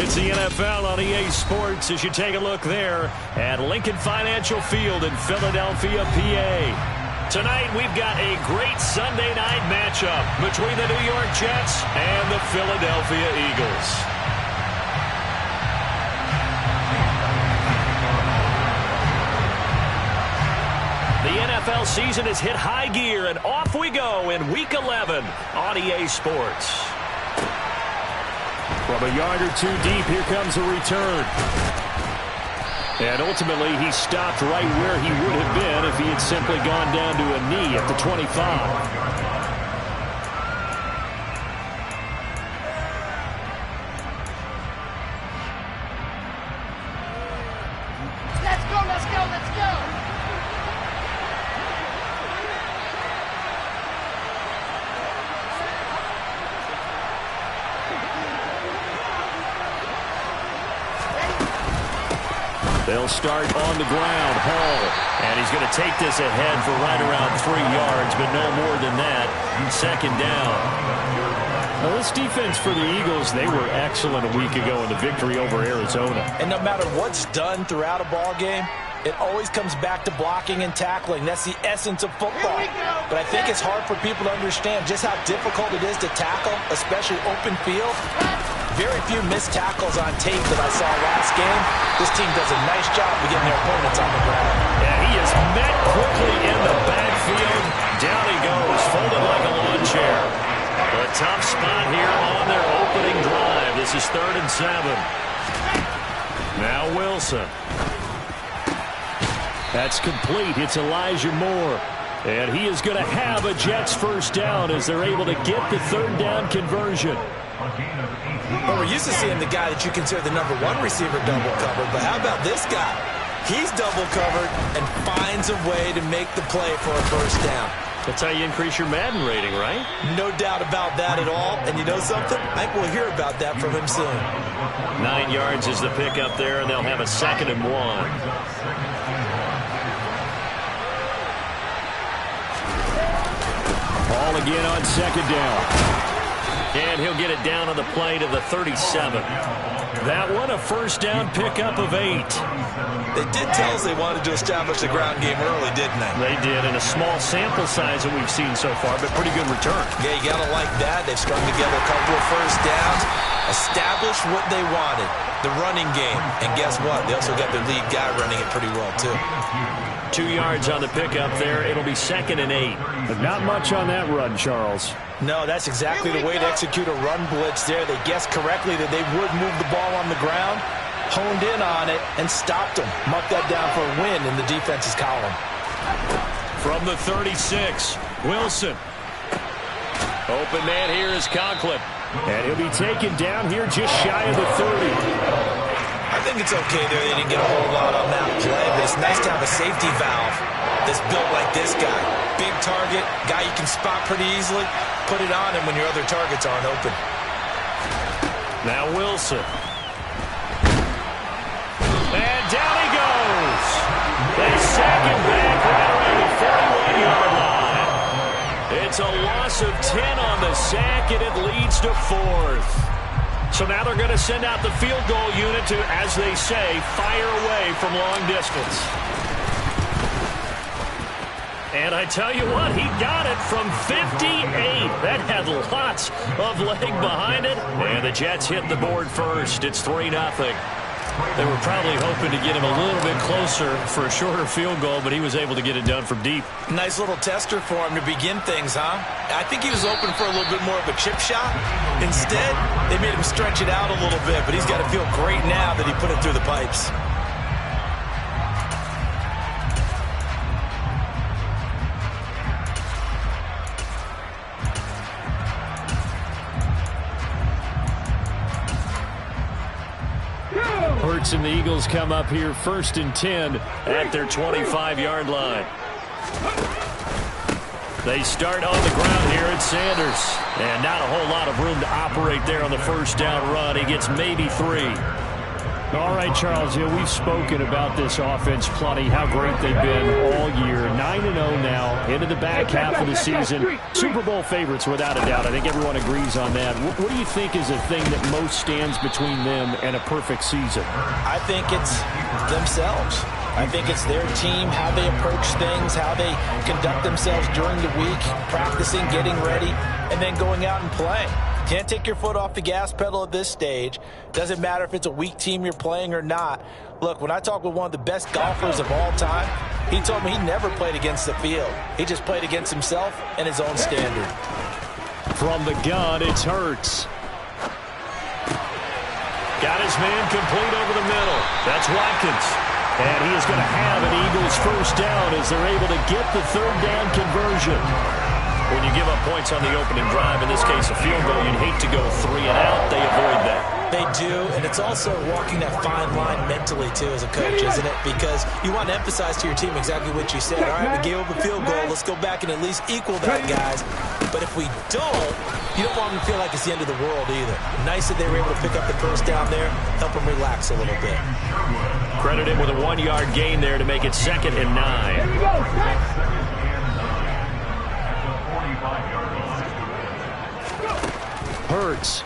It's the NFL on EA Sports as you take a look there at Lincoln Financial Field in Philadelphia, PA. Tonight we've got a great Sunday night matchup between the New York Jets and the Philadelphia Eagles. The NFL season has hit high gear, and off we go in Week 11 on EA Sports. From a yard or two deep, here comes a return. And ultimately, he stopped right where he would have been if he had simply gone down to a knee at the 25. They'll start on the ground. Hall. And he's going to take this ahead for right around 3 yards, but no more than that. Second down. Now, this defense for the Eagles, they were excellent a week ago in the victory over Arizona. And no matter what's done throughout a ball game, it always comes back to blocking and tackling. That's the essence of football. But I think it's hard for people to understand just how difficult it is to tackle, especially open field. Very few missed tackles on tape that I saw last game. This team does a nice job of getting their opponents on the ground. Yeah, he is met quickly in the backfield. Down he goes, folded like a lawn chair. A tough spot here on their opening drive. This is 3rd and 7. Now Wilson. That's complete. It's Elijah Moore. And he is going to have a Jets first down as they're able to get the 3rd down conversion. Well, we're used to seeing the guy that you consider the #1 receiver double covered, but how about this guy? He's double covered and finds a way to make the play for a first down. That's how you increase your Madden rating, right? No doubt about that at all. And you know something? I think we'll hear about that from him soon. 9 yards is the pickup there, and they'll have a 2nd and 1. Ball again on 2nd down. And he'll get it down on the play to the 37. That one, a first down pickup of 8. They did tell us they wanted to establish the ground game early, didn't they? They did, in a small sample size that we've seen so far, but pretty good return. Yeah, you got to like that. They've strung together a couple of first downs, established what they wanted, the running game. And guess what? They also got their lead guy running it pretty well, too. 2 yards on the pickup there. It'll be 2nd and 8. But not much on that run, Charles. No, that's exactly the way to execute a run blitz there. They guessed correctly that they would move the ball on the ground, honed in on it, and stopped them. Mucked that down for a win in the defense's column. From the 36, Wilson. Open man here is Conklin. And he'll be taken down here just shy of the 30. I think it's okay there. They didn't get a whole lot on that play, but it's nice to have a safety valve that's built like this guy. Big target, guy you can spot pretty easily. Put it on him when your other targets aren't open. Now Wilson. And down he goes. They sack him back right around the 41-yard line. It's a loss of 10 on the sack, and it leads to 4th. So now they're going to send out the field goal unit to, as they say, fire away from long distance. And I tell you what, he got it from 58. That had lots of leg behind it. And the Jets hit the board first. It's 3-0. They were probably hoping to get him a little bit closer for a shorter field goal, but he was able to get it done from deep. Nice little tester for him to begin things, huh? I think he was open for a little bit more of a chip shot. Instead, they made him stretch it out a little bit, but he's got to feel great now that he put it through the pipes. Hurts and the Eagles come up here 1st and 10 at their 25-yard line. They start on the ground here at Sanders. And not a whole lot of room to operate there on the first down run. He gets maybe 3. All right, Charles, we've spoken about this offense plenty, how great they've been all year. 9-0 now, into the back half of the season. Super Bowl favorites, without a doubt. I think everyone agrees on that. What do you think is the thing that most stands between them and a perfect season? I think it's themselves. I think it's their team, how they approach things, how they conduct themselves during the week, practicing, getting ready, and then going out and playing. Can't take your foot off the gas pedal at this stage. Doesn't matter if it's a weak team you're playing or not. Look, when I talked with one of the best golfers of all time, he told me he never played against the field. He just played against himself and his own standard. From the gun, it's Hurts. Got his man complete over the middle. That's Watkins. And he is going to have an Eagles first down as they're able to get the third down conversion. When you give up points on the opening drive, in this case a field goal, you'd hate to go 3 and out. They avoid that. They do, and it's also walking that fine line mentally, too, as a coach, isn't it? Because you want to emphasize to your team exactly what you said. All right, we gave up a field goal. Let's go back and at least equal that, guys. But if we don't, you don't want them to feel like it's the end of the world either. Nice that they were able to pick up the first down there, help them relax a little bit. Credit him with a 1-yard gain there to make it 2nd and 9. Hurts.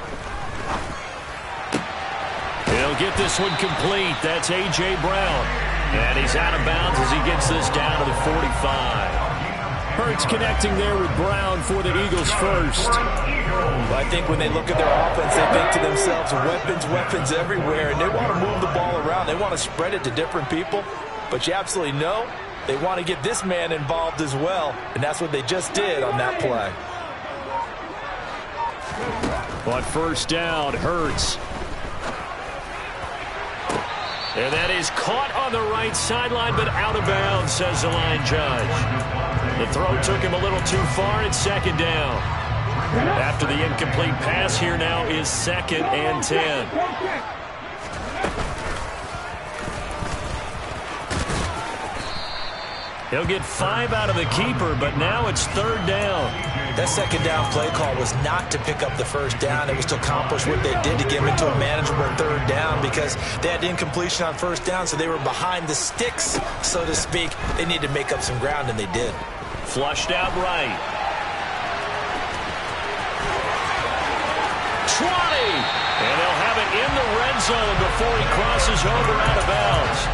He'll get this one complete. That's A.J. Brown. And he's out of bounds as he gets this down to the 45. Hurts connecting there with Brown for the Eagles first. Well, I think when they look at their offense, they think to themselves, weapons everywhere, and they want to move the ball around. They want to spread it to different people. But you absolutely know they want to get this man involved as well, and that's what they just did on that play. On first down, Hurts. And that is caught on the right sideline, but out of bounds, says the line judge. The throw took him a little too far. It's 2nd down. After the incomplete pass, here now is 2nd and 10. He'll get 5 out of the keeper, but now it's 3rd down. That 2nd down play call was not to pick up the first down. It was to accomplish what they did to get him into a manageable 3rd down because they had incompletion on first down, so they were behind the sticks, so to speak. They needed to make up some ground, and they did. Flushed out right. 20! And they'll have it in the red zone before he crosses over out of bounds.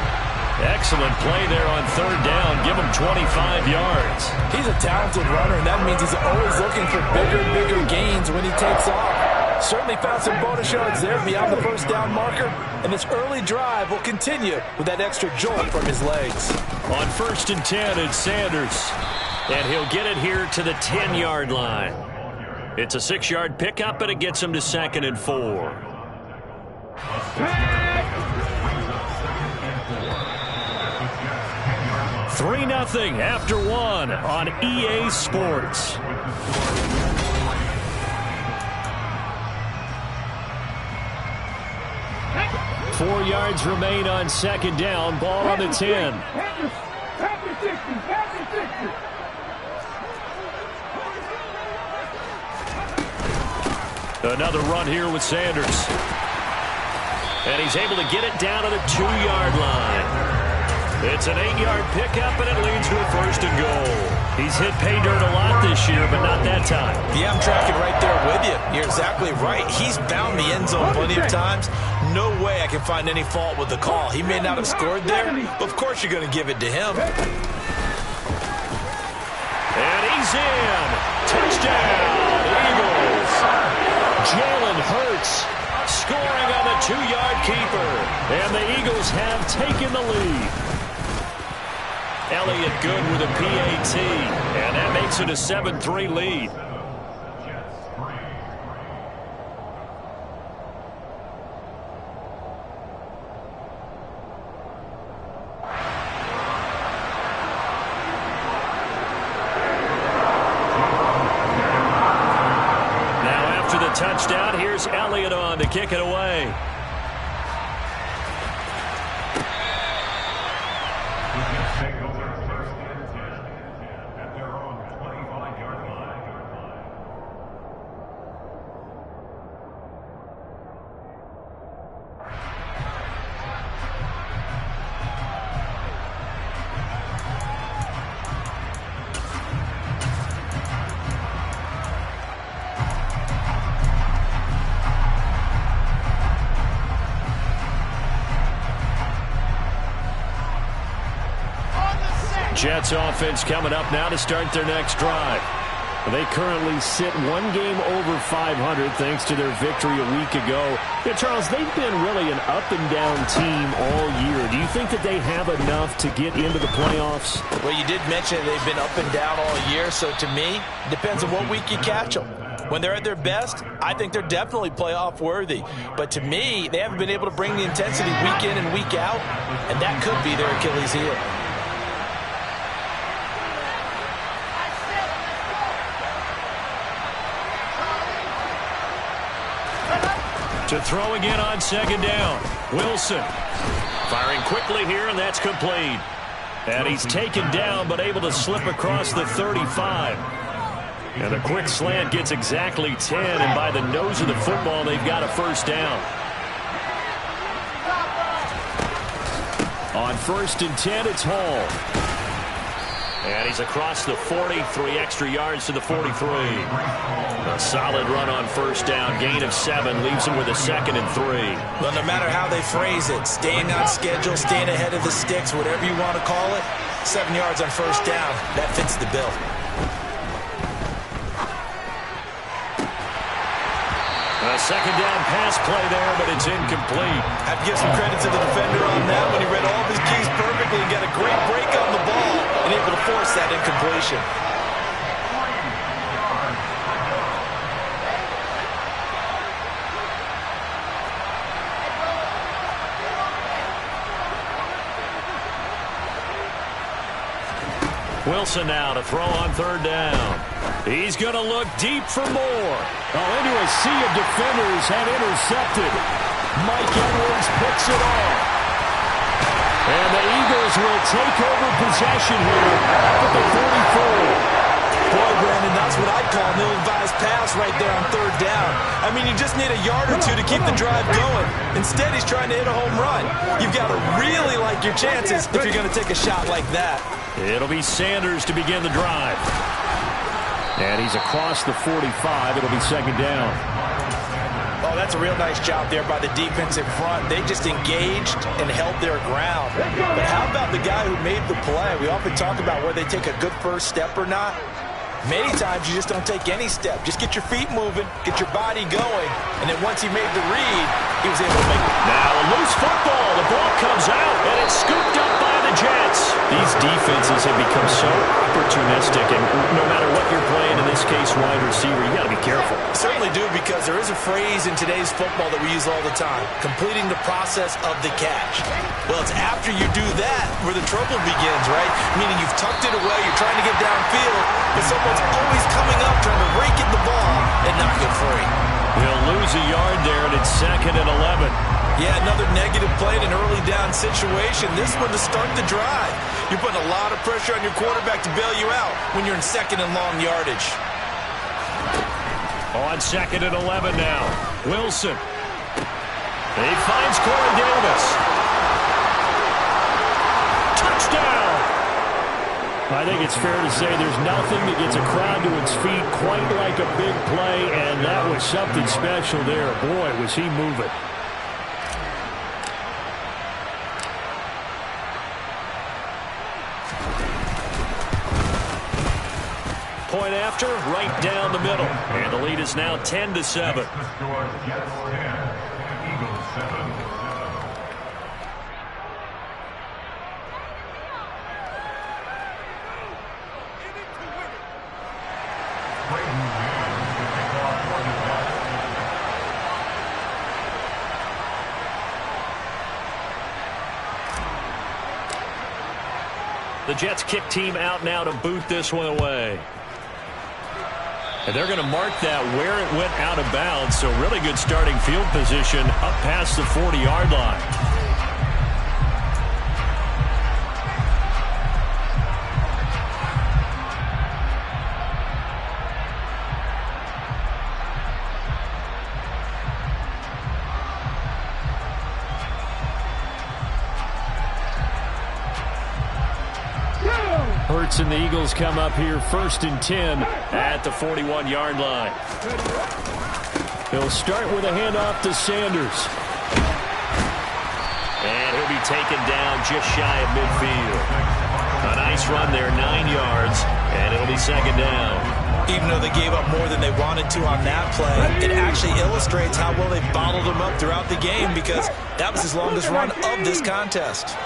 Excellent play there on 3rd down. Give him 25 yards. He's a talented runner, and that means he's always looking for bigger and bigger gains when he takes off. Certainly found some bonus yards there beyond the first down marker, and this early drive will continue with that extra jolt from his legs. On 1st and 10, it's Sanders. And he'll get it here to the 10-yard line. It's a 6-yard pickup, and it gets him to 2nd and 4. 3-0 after 1 on EA Sports. Four yards remain on 2nd down. Ball on the 10. Another run here with Sanders. And he's able to get it down to the 2-yard line. It's an 8-yard pickup, and it leads to a 1st and goal. He's hit pay dirt a lot this year, but not that time. Yeah, I'm tracking right there with you. You're exactly right. He's found the end zone plenty of times. No way I can find any fault with the call. He may not have scored there, but of course you're going to give it to him. And he's in. Touchdown, Eagles. Jalen Hurts scoring on the 2-yard keeper. And the Eagles have taken the lead. Elliott good with a PAT. And that makes it a 7-3 lead. Touchdown. Here's Elliott on to kick it away. Jets offense coming up now to start their next drive. They currently sit one game over 500 thanks to their victory a week ago. Yeah, Charles, they've been really an up-and-down team all year. Do you think that they have enough to get into the playoffs? Well, you did mention they've been up and down all year, so to me, it depends on what week you catch them. When they're at their best, I think they're definitely playoff worthy. But to me, they haven't been able to bring the intensity week in and week out, and that could be their Achilles heel. To throw again on second down. Wilson firing quickly here, and that's complete. And he's taken down, but able to slip across the 35. And a quick slant gets exactly 10, and by the nose of the football, they've got a first down. On 1st and 10, it's Hall. And he's across the 40, 3 extra yards to the 43. A solid run on first down, gain of 7, leaves him with a 2nd and 3. Well, no matter how they phrase it, staying on schedule, staying ahead of the sticks, whatever you want to call it, 7 yards on first down, that fits the bill. A second down pass play there, but it's incomplete. I have to give some credit to the defender on that when he read all of his keys perfectly and got a great break on the ball and able to force that incompletion. Wilson now to throw on 3rd down. He's going to look deep for more. Into a sea of defenders had intercepted. Mike Edwards picks it off. And the Eagles will take over possession here at the 44. Boy, Brandon, that's what I'd call an ill-advised pass right there on 3rd down. I mean, you just need a yard or 2 to keep the drive going. Instead, he's trying to hit a home run. You've got to really like your chances if you're going to take a shot like that. It'll be Sanders to begin the drive. And he's across the 45. It'll be 2nd down. Oh, that's a real nice job there by the defense in front. They just engaged and held their ground. But how about the guy who made the play? We often talk about whether they take a good first step or not. Many times you just don't take any step. Just get your feet moving, get your body going, and then once he made the read, he was able to make it. Now a loose football. The ball comes out, and it's scooped up by the Jets. These defenses have become so opportunistic, and no matter what you're playing, in this case wide receiver, you got to be careful. Certainly do, because there is a phrase in today's football that we use all the time, completing the process of the catch. Well, it's after you do that where the trouble begins, right? Meaning you've tucked it away, you're trying to get downfield, but someone's always coming up trying to rake at the ball and knock it free. He'll lose a yard there, and it's 2nd and 11. Yeah, another negative play in an early down situation. This one to start the drive. You're putting a lot of pressure on your quarterback to bail you out when you're in 2nd and long yardage. On 2nd and 11 now. Wilson. He finds Corey Davis. Touchdown! I think it's fair to say there's nothing that gets a crowd to its feet quite like a big play, and that was something special there. Boy, was he moving. Point after, right down the middle. And the lead is now 10-7. The Jets kick team out now to boot this one away. And they're going to mark that where it went out of bounds. So really good starting field position up past the 40-yard line. Hurts and the Eagles come up here 1st and 10 at the 41-yard line. He'll start with a handoff to Sanders. And he'll be taken down just shy of midfield. A nice run there, 9 yards, and it'll be second down. Even though they gave up more than they wanted to on that play, it actually illustrates how well they bottled him up throughout the game because that was his longest run of this contest.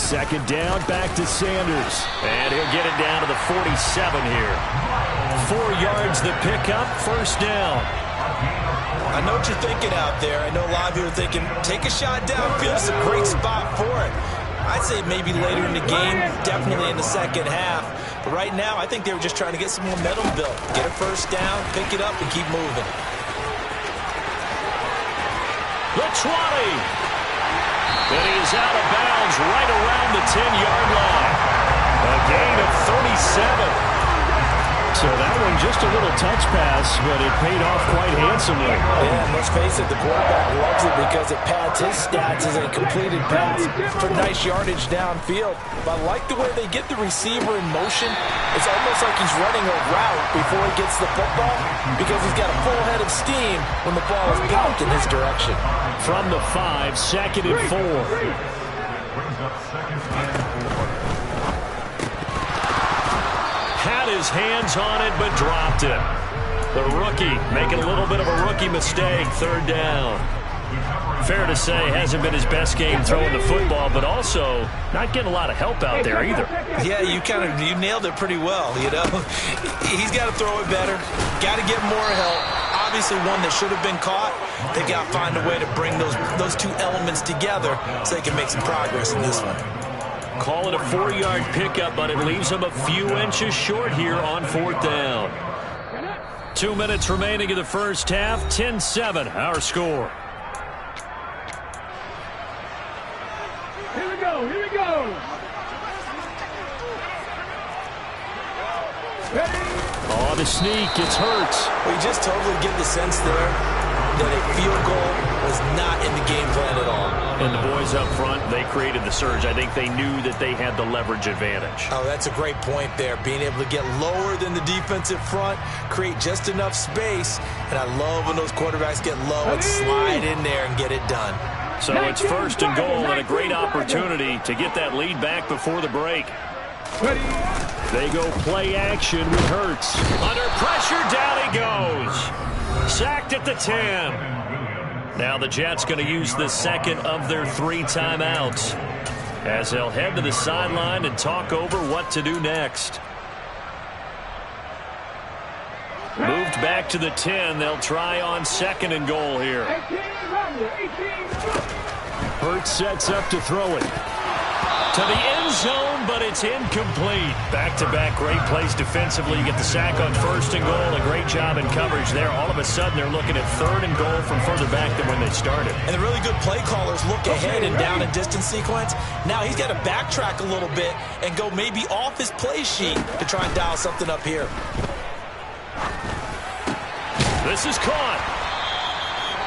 Second down, back to Sanders. And he'll get it down to the 47 here. 4 yards the pickup, first down. I know what you're thinking out there. I know a lot of you are thinking, take a shot downfield. It's a great spot for it. I'd say maybe later in the game, definitely in the second half. But right now, I think they were just trying to get some momentum built. Get a first down, pick it up, and keep moving. The 20. And he is out of bounds right around the 10-yard line. A gain of 37. So that one just a little touch pass, but it paid off quite handsomely. Yeah, let's face it, the quarterback loves it because it pads his stats as a completed pass for nice yardage downfield. But I like the way they get the receiver in motion. It's almost like he's running a route before he gets the football because he's got a full head of steam when the ball is popped in his direction. From the 5, second and 4. Had his hands on it, but dropped it. The rookie making a little bit of a rookie mistake, third down. Fair to say, hasn't been his best game throwing the football, but also not getting a lot of help out there either. Yeah, you nailed it pretty well, you know. He's got to throw it better, got to get more help. Obviously one that should have been caught. They got to find a way to bring those two elements together so they can make some progress in this one. Call it a 4-yard pickup, but it leaves him a few inches short here on fourth down. 2 minutes remaining in the first half. 10-7, our score. Here we go, here we go. Oh, the sneak, it's Hurts. We just totally get the sense there that a field goal was not in the game plan at all. And the boys up front, they created the surge. I think they knew that they had the leverage advantage. Oh, that's a great point there. Being able to get lower than the defensive front, create just enough space. And I love when those quarterbacks get low and slide in there and get it done. So it's first and goal and a great opportunity to get that lead back before the break. They go play action with Hurts. Under pressure, down he goes. Sacked at the 10. Now the Jets going to use the second of their 3 timeouts as they'll head to the sideline and talk over what to do next. Moved back to the 10. They'll try on second and goal here. Hurts sets up to throw it. To the end zone, but it's incomplete. Back-to-back great plays defensively. You get the sack on first and goal. A great job in coverage there. All of a sudden, they're looking at third and goal from further back than when they started. And the really good play callers look ahead and down and distance sequence. Now he's got to backtrack a little bit and go maybe off his play sheet to try and dial something up here. This is caught.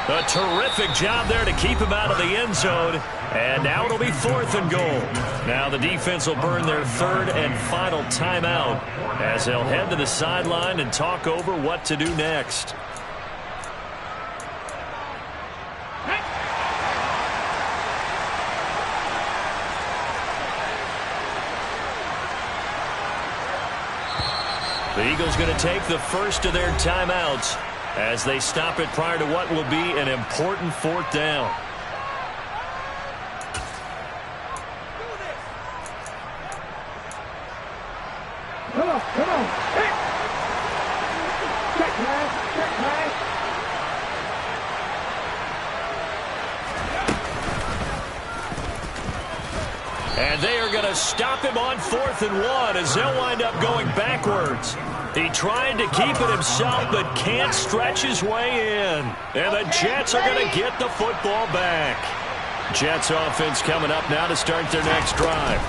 A terrific job there to keep him out of the end zone. And now it'll be fourth and goal. Now the defense will burn their third and final timeout as they'll head to the sideline and talk over what to do next. The Eagles going to take the first of their timeouts as they stop it prior to what will be an important fourth down. Come on, come on. Hey. Check, man. Check, man. And they are going to stop him on 4th and 1 as they'll wind up going backwards. He tried to keep it himself, but can't stretch his way in. And the Jets are going to get the football back. Jets offense coming up now to start their next drive.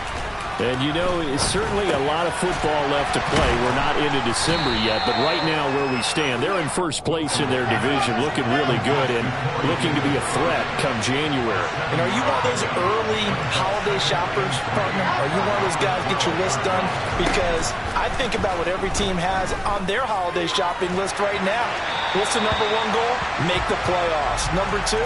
And, you know, it's certainly a lot of football left to play. We're not into December yet, but right now where we stand, they're in first place in their division, looking really good and looking to be a threat come January. And are you one of those early holiday shoppers, partner? Are you one of those guys get your list done? Because I think about what every team has on their holiday shopping list right now. What's the number 1 goal? Make the playoffs. Number 2,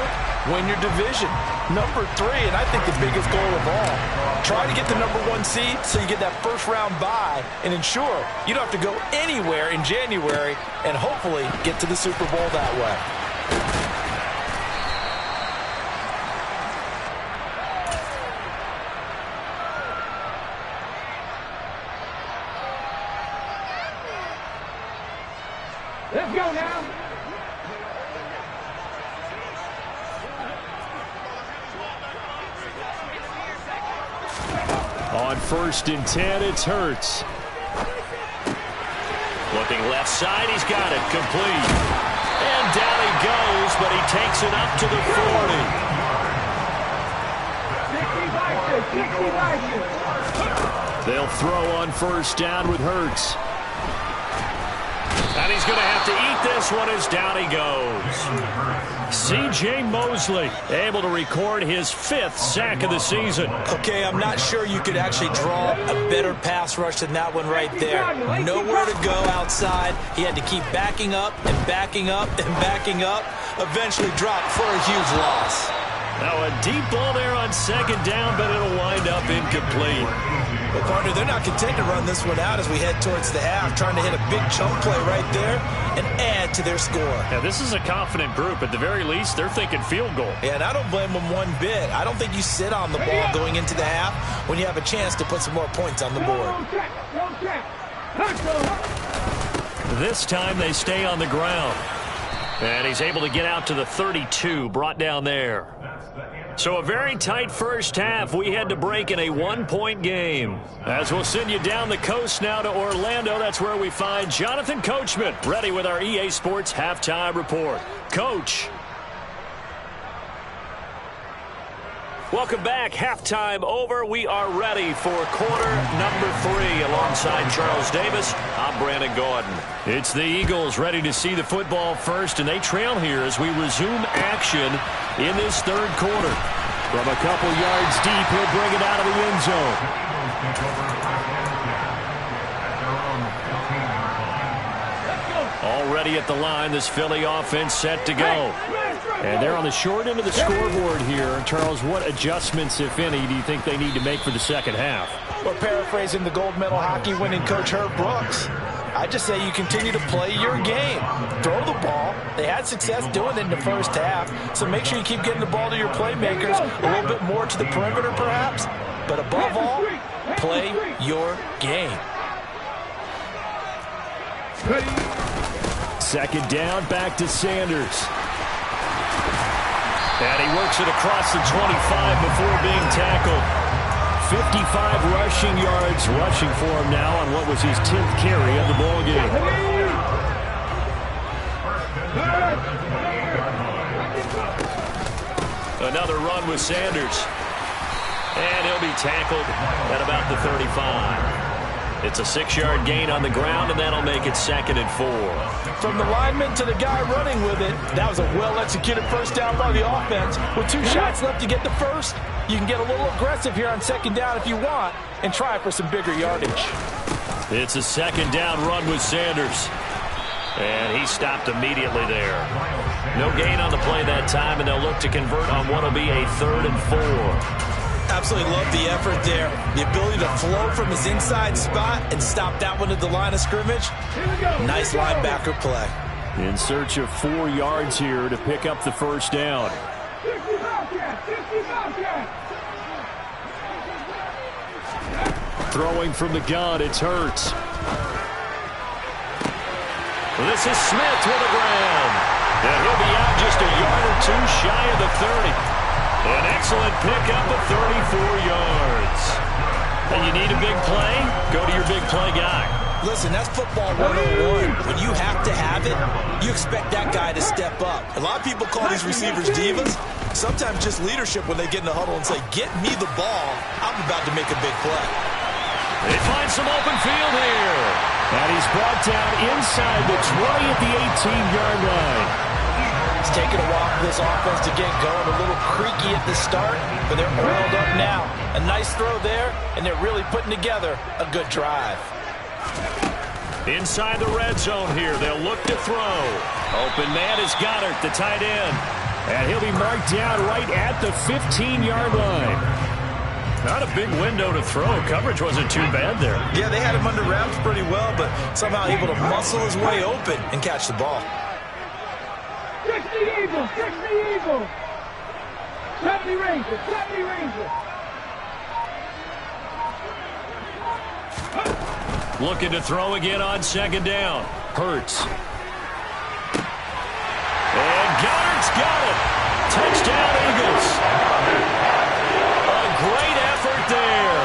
win your division. Number 3, and I think the biggest goal of all, try to get the number 1 seed so you get that first round bye and ensure you don't have to go anywhere in January and hopefully get to the Super Bowl that way. Let's go now. On 1st and 10, it's Hurts. Looking left side, he's got it, complete. And down he goes, but he takes it up to the 40. They'll throw on 1st down with Hurts. And he's going to have to eat this one as down he goes. C.J. Mosley able to record his 5th sack of the season. Okay, I'm not sure you could actually draw a better pass rush than that one right there. Nowhere to go outside. He had to keep backing up and backing up and backing up. Eventually dropped for a huge loss. Now a deep ball there on 2nd down, but it'll wind up incomplete. Well, partner, they're not content to run this one out as we head towards the half, trying to hit a big chunk play right there and add to their score. Yeah, this is a confident group. At the very least, they're thinking field goal. Yeah, and I don't blame them one bit. I don't think you sit on the ball going into the half when you have a chance to put some more points on the board. This time they stay on the ground. And he's able to get out to the 32, brought down there. So a very tight first half. We had to break in a 1-point game. As we'll send you down the coast now to Orlando, that's where we find Jonathan Coachman, ready with our EA Sports Halftime Report. Coach. Welcome back. Halftime over. We are ready for quarter number 3. Alongside Charles Davis, I'm Brandon Gordon. It's the Eagles ready to see the football first, and they trail here as we resume action in this 3rd quarter. From a couple yards deep, he'll bring it out of the end zone. Already at the line, this Philly offense set to go. And they're on the short end of the scoreboard here. Charles, what adjustments, if any, do you think they need to make for the 2nd half? Or paraphrasing the gold medal hockey winning coach Herb Brooks, I just say you continue to play your game. Throw the ball. They had success doing it in the first half, so make sure you keep getting the ball to your playmakers, a little bit more to the perimeter perhaps, but above all, play your game. 2nd down, back to Sanders. And he works it across the 25 before being tackled. 55 rushing yards rushing for him now on what was his 10th carry of the ball game. Another run with Sanders. And he'll be tackled at about the 35. It's a 6-yard gain on the ground, and that'll make it 2nd and 4. From the lineman to the guy running with it, that was a well-executed first down by the offense. With 2 shots left to get the first, you can get a little aggressive here on 2nd down if you want and try for some bigger yardage. It's a 2nd down run with Sanders. And he stopped immediately there. No gain on the play that time, and they'll look to convert on what will be a 3rd and 4. Absolutely love the effort there. The ability to flow from his inside spot and stop that one at the line of scrimmage. Nice linebacker play. In search of 4 yards here to pick up the first down. Throwing from the gun, it's Hurts. This is Smith with the ground. And he'll be out just a yard or 2 shy of the 30. An excellent pickup of 34 yards. And you need a big play? Go to your big play guy. Listen, that's football 101. When you have to have it, you expect that guy to step up. A lot of people call these receivers divas. Sometimes just leadership when they get in the huddle and say, get me the ball. I'm about to make a big play. They find some open field here. And he's brought down inside the 20 at the 18-yard line. It's taken a while for this offense to get going. A little creaky at the start, but they're oiled up now. A nice throw there, and they're really putting together a good drive. Inside the red zone here, they'll look to throw. Open man is Goddard, the tight end. And he'll be marked down right at the 15-yard line. Not a big window to throw. Coverage wasn't too bad there. Yeah, they had him under wraps pretty well, but somehow able to muscle his way open and catch the ball. Catch the Eagles! Catch the Eagles! 70 Rangers! 70 Rangers! Looking to throw again on second down. Hurts. And Goddard's got it. Touchdown, Eagles. A great effort there.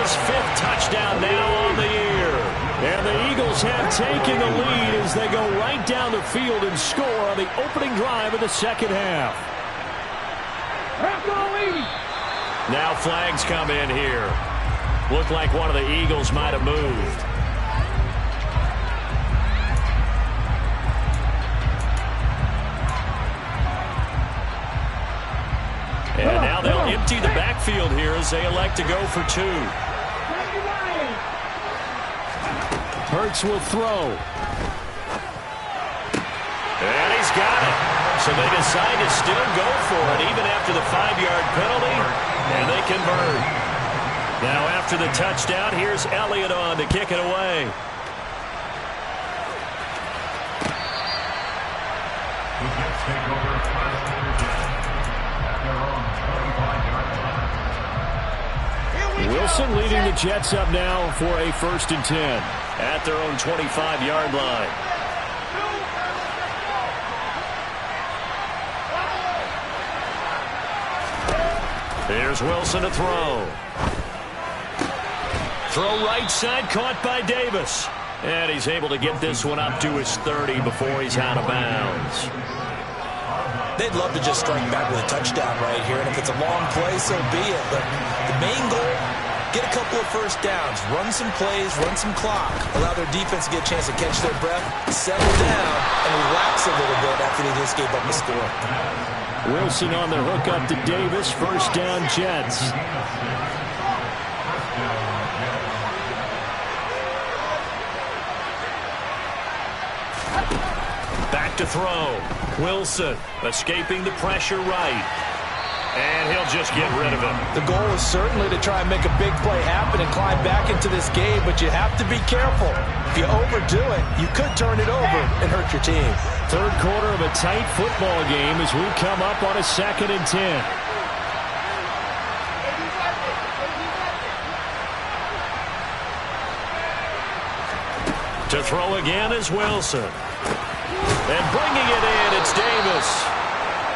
His 5th touchdown now on the year. And the Eagles have taken the lead as they go right down the field and score on the opening drive of the second half. Now flags come in here. Looked like one of the Eagles might have moved. And now they'll empty the backfield here as they elect to go for 2. Hurts will throw. And he's got it. So they decide to still go for it even after the 5-yard penalty. And they convert. Now after the touchdown, here's Elliott on to kick it away. Wilson leading the Jets up now for a 1st and 10. At their own 25-yard line. Here's Wilson to throw. Throw right side, caught by Davis. And he's able to get this one up to his 30 before he's out of bounds. They'd love to just strike back with a touchdown right here, and if it's a long play, so be it. But the main goal, get a couple of first downs, run some plays, run some clock, allow their defense to get a chance to catch their breath, settle down, and relax a little bit after they just gave up the score. Wilson on the hook up to Davis. 1st down, Jets. Back to throw. Wilson escaping the pressure right. And he'll just get rid of it. The goal is certainly to try and make a big play happen and climb back into this game, but you have to be careful. If you overdo it, you could turn it over and hurt your team. 3rd quarter of a tight football game as we come up on a 2nd and 10. To throw again is Wilson. And bringing it in, it's Davis.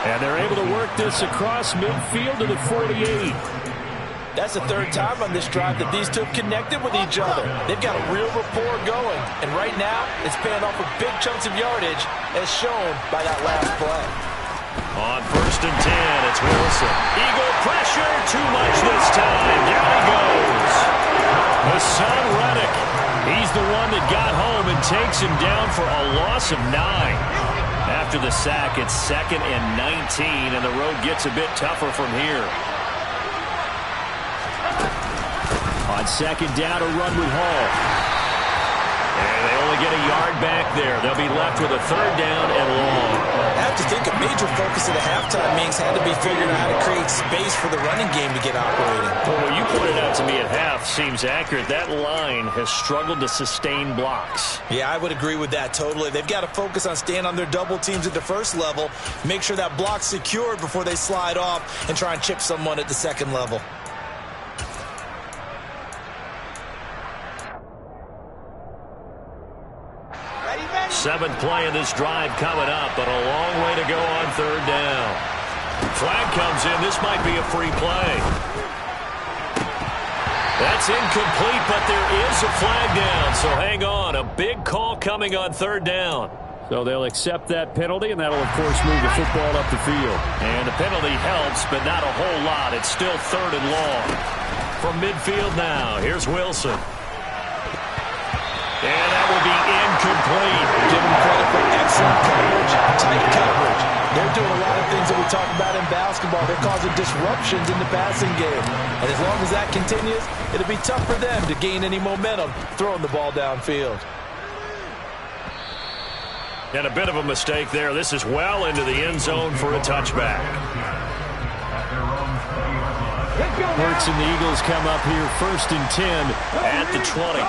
And they're able to work this across midfield to the 48. That's the 3rd time on this drive that these two have connected with each other. They've got a real rapport going. And right now, it's paying off with big chunks of yardage, as shown by that last play. On 1st and 10, it's Wilson. Eagle pressure, too much this time. Down he goes. Hassan Reddick. He's the one that got home and takes him down for a loss of 9. After the sack, it's 2nd and 19, and the road gets a bit tougher from here. On 2nd down, a run with Hall. And they only get a yard back there. They'll be left with a 3rd down and long. I have to think a major focus of the halftime meetings had to be figuring out how to create space for the running game to get operating. Well, what you pointed out to me at half seems accurate. That line has struggled to sustain blocks. Yeah, I would agree with that totally. They've got to focus on staying on their double teams at the 1st level, make sure that block's secured before they slide off and try and chip someone at the 2nd level. Seventh play of this drive coming up, but a long way to go on 3rd down. Flag comes in. This might be a free play. That's incomplete, but there is a flag down, so hang on. A big call coming on 3rd down. So they'll accept that penalty, and that'll, of course, move the football up the field. And the penalty helps, but not a whole lot. It's still 3rd and long. From midfield now, here's Wilson. And that will be incomplete. Give them credit for excellent coverage, tight coverage. They're doing a lot of things that we talk about in basketball. They're causing disruptions in the passing game. And as long as that continues, it'll be tough for them to gain any momentum throwing the ball downfield. And a bit of a mistake there. This is well into the end zone for a touchback. Hurts and the Eagles come up here 1st and 10 at the 20.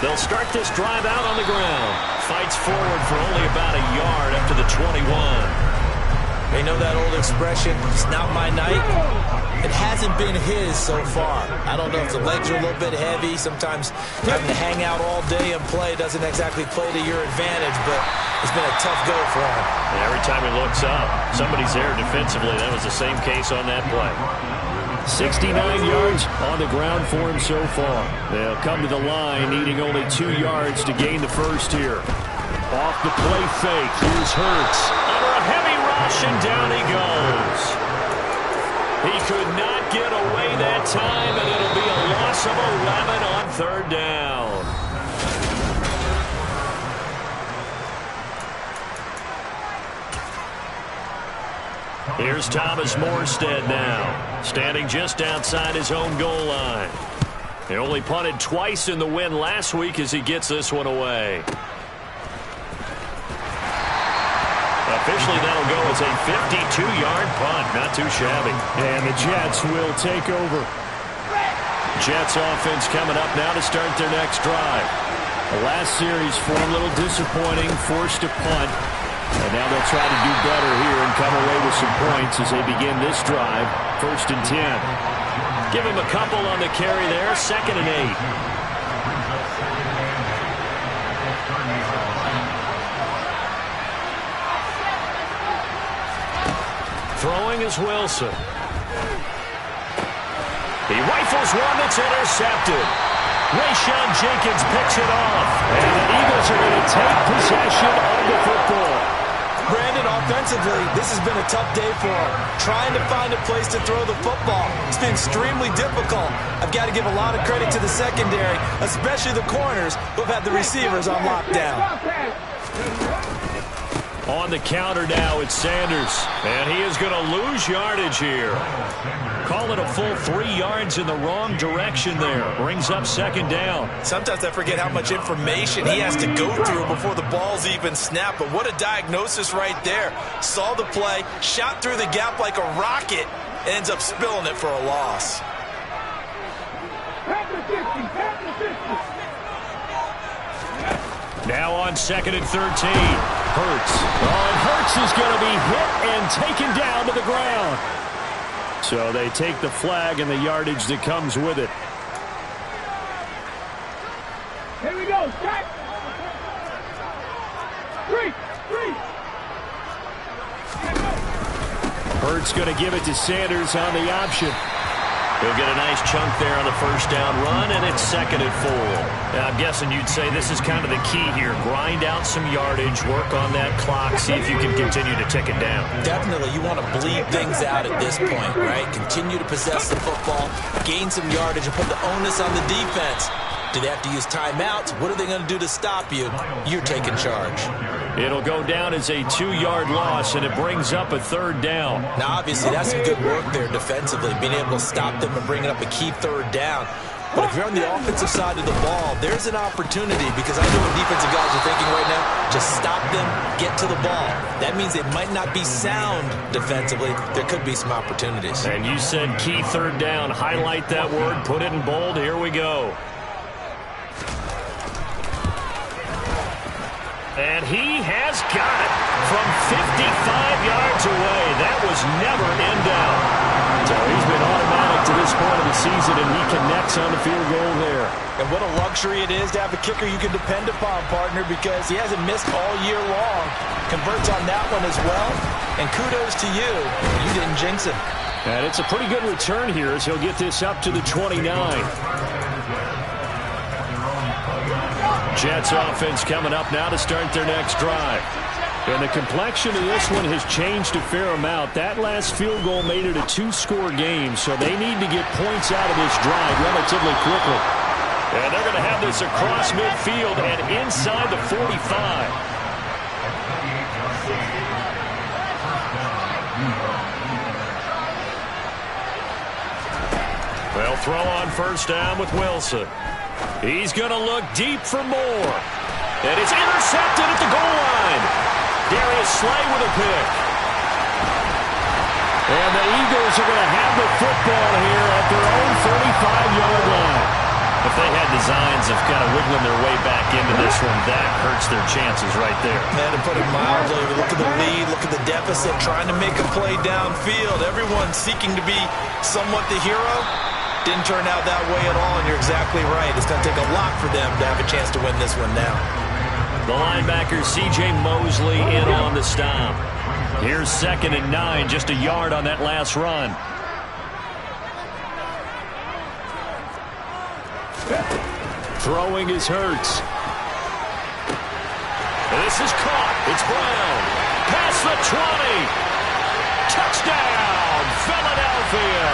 They'll start this drive out on the ground. Fights forward for only about a yard up to the 21. They know that old expression, it's not my night. It hasn't been his so far. I don't know if the legs are a little bit heavy. Sometimes having to hang out all day and play doesn't exactly play to your advantage, but it's been a tough go for him. And every time he looks up, somebody's there defensively. That was the same case on that play. 69 yards on the ground for him so far. They'll come to the line needing only 2 yards to gain the first here. Off the play fake. Here's Hurts. Under a heavy rush, and down he goes. He could not get away that time, and it'll be a loss of 11 on 3rd down. Here's Thomas Morstead now, standing just outside his own goal line. He only punted twice in the win last week as he gets this one away. Officially, that'll go as a 52-yard punt. Not too shabby. And the Jets will take over. Jets offense coming up now to start their next drive. The last series for a little disappointing, forced to punt. And now they'll try to do better here and come away with some points as they begin this drive. 1st and 10. Give him a couple on the carry there. 2nd and 8. Throwing is Wilson. He rifles one that's intercepted. Rayshon Jenkins picks it off. And the Eagles are going to take possession of the football. Brandon, offensively, this has been a tough day for him. Trying to find a place to throw the football. It's been extremely difficult. I've got to give a lot of credit to the secondary, especially the corners who have had the receivers on lockdown. On the counter now, it's Sanders. And he is going to lose yardage here. Call it a full 3 yards in the wrong direction there. Brings up 2nd down. Sometimes I forget how much information he has to go through before the ball's even snapped. But what a diagnosis right there. Saw the play, shot through the gap like a rocket, ends up spilling it for a loss. Now on 2nd and 13. Hurts. Oh, and Hurts is going to be hit and taken down to the ground. So they take the flag and the yardage that comes with it. Here we go. Set. 3. Hurts going to give it to Sanders on the option. He'll get a nice chunk there on the 1st down run, and it's 2nd and 4. Now, I'm guessing you'd say this is kind of the key here. Grind out some yardage, work on that clock, see if you can continue to tick it down. Definitely. You want to bleed things out at this point, right? Continue to possess the football, gain some yardage, and put the onus on the defense. Do they have to use timeouts? What are they going to do to stop you? You're taking charge. It'll go down as a 2-yard loss, and it brings up a 3rd down. Now, obviously, that's some good work there defensively, being able to stop them and bringing up a key 3rd down. But if you're on the offensive side of the ball, there's an opportunity, because I know what defensive guys are thinking right now. Just stop them, get to the ball. That means it might not be sound defensively. There could be some opportunities. And you said key 3rd down. Highlight that word, put it in bold. Here we go. And he has got it from 55 yards away. That was never in doubt. So he's been automatic to this point of the season, and he connects on the field goal there. And what a luxury it is to have a kicker you can depend upon, partner, because he hasn't missed all year long. Converts on that one as well. And kudos to you. You didn't jinx him. And it's a pretty good return here as he'll get this up to the 29. Jets offense coming up now to start their next drive. And the complexion of this one has changed a fair amount. That last field goal made it a 2-score game, so they need to get points out of this drive relatively quickly. And they're going to have this across midfield and inside the 45. They'll throw on 1st down with Wilson. He's going to look deep for more. And it's intercepted at the goal line. Darius Slay with a pick. And the Eagles are going to have the football here at their own 35-yard line. If they had designs of kind of wiggling their way back into this one, that hurts their chances right there. Man, to put it mildly, look at the lead, look at the deficit, trying to make a play downfield. Everyone seeking to be somewhat the hero. Didn't turn out that way at all, and you're exactly right. It's going to take a lot for them to have a chance to win this one now. The linebacker, C.J. Mosley, in on the stop. Here's 2nd and 9, just a yard on that last run. Throwing is Hurts. This is caught. It's Brown. Past the 20. Touchdown, Philadelphia.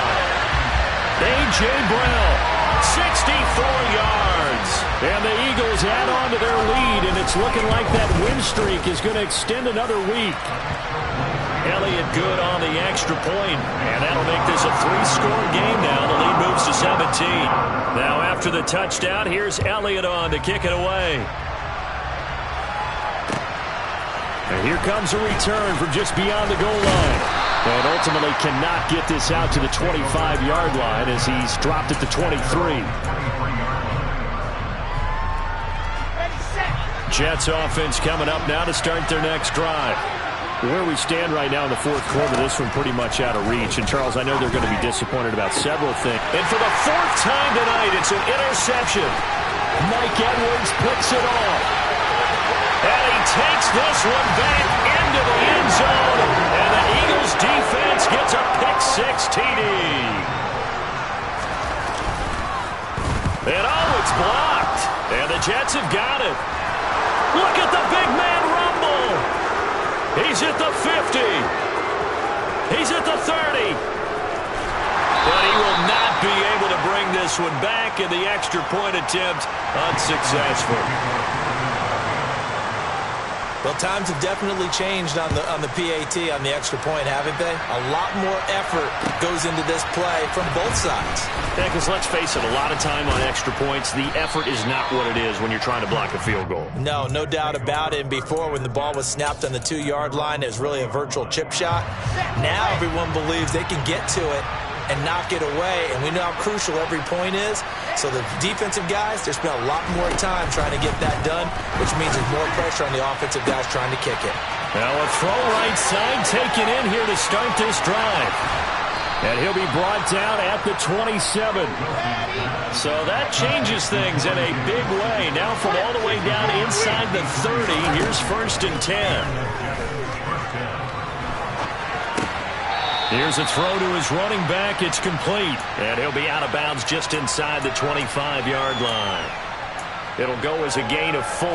A.J. Brown, 64 yards. And the Eagles add on to their lead, and it's looking like that win streak is going to extend another week. Elliott good on the extra point, and that'll make this a 3-score game now. The lead moves to 17. Now after the touchdown, here's Elliott on to kick it away. And here comes a return from just beyond the goal line. And ultimately cannot get this out to the 25-yard line as he's dropped it to 23. Jets offense coming up now to start their next drive. Where we stand right now in the fourth quarter, this one pretty much out of reach. And, Charles, I know they're going to be disappointed about several things. And for the 4th time tonight, it's an interception. Mike Edwards picks it off. And he takes this one back into the end zone. And the Eagles defense gets a pick-6 TD. And it's blocked. And the Jets have got it. Look at the big man rumble. He's at the 50. He's at the 30. But he will not be able to bring this one back, and the extra point attempt unsuccessful. Well, times have definitely changed on the PAT, on the extra point, haven't they? A lot more effort goes into this play from both sides. Yeah, because let's face it, a lot of time on extra points, the effort is not what it is when you're trying to block a field goal. No doubt about it. And before, when the ball was snapped on the 2-yard line, it was really a virtual chip shot. Now everyone believes they can get to it and knock it away, and we know how crucial every point is. So the defensive guys, they spent a lot more time trying to get that done, which means there's more pressure on the offensive guys trying to kick it. Now a throw right side taken in here to start this drive. And he'll be brought down at the 27. So that changes things in a big way. Now from all the way down inside the 30, here's 1st and 10. Here's a throw to his running back. It's complete. And he'll be out of bounds just inside the 25-yard line. It'll go as a gain of 4,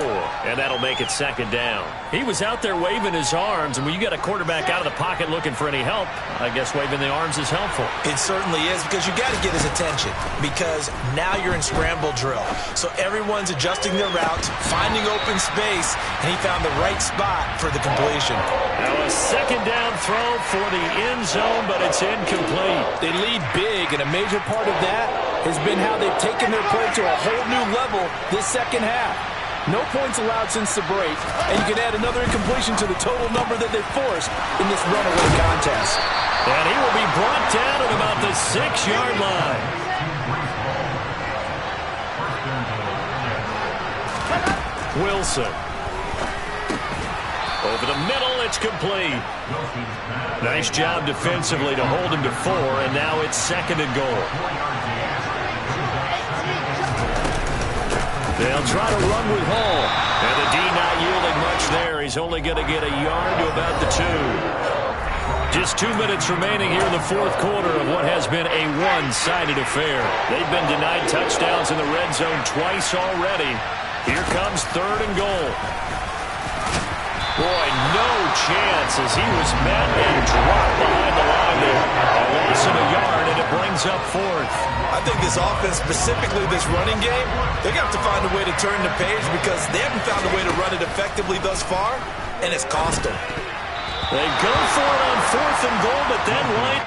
and that'll make it 2nd down. He was out there waving his arms, and when you get a quarterback out of the pocket looking for any help, I guess waving the arms is helpful. It certainly is, because you got to get his attention, because now you're in scramble drill. So everyone's adjusting their routes, finding open space, and he found the right spot for the completion. Now a 2nd down throw for the end zone, but it's incomplete. They lead big, and a major part of that has been how they've taken their play to a whole new level this second half. No points allowed since the break, and you can add another incompletion to the total number that they forced in this runaway contest. And he will be brought down at about the 6-yard line. Wilson. Over the middle, it's complete. Nice job defensively to hold him to 4, and now it's 2nd and goal. They'll try to run with Hall. And the D not yielding much there. He's only going to get a yard to about the 2. Just 2 minutes remaining here in the fourth quarter of what has been a one-sided affair. They've been denied touchdowns in the red zone twice already. Here comes 3rd and goal. Boy, no chance as he was met and dropped behind the line there. A loss of a yard, and it brings up 4th. I think this offense, specifically this running game, they're going to have to find a way to turn the page because they haven't found a way to run it effectively thus far, and it's cost them. They go for it on 4th and goal, but then right.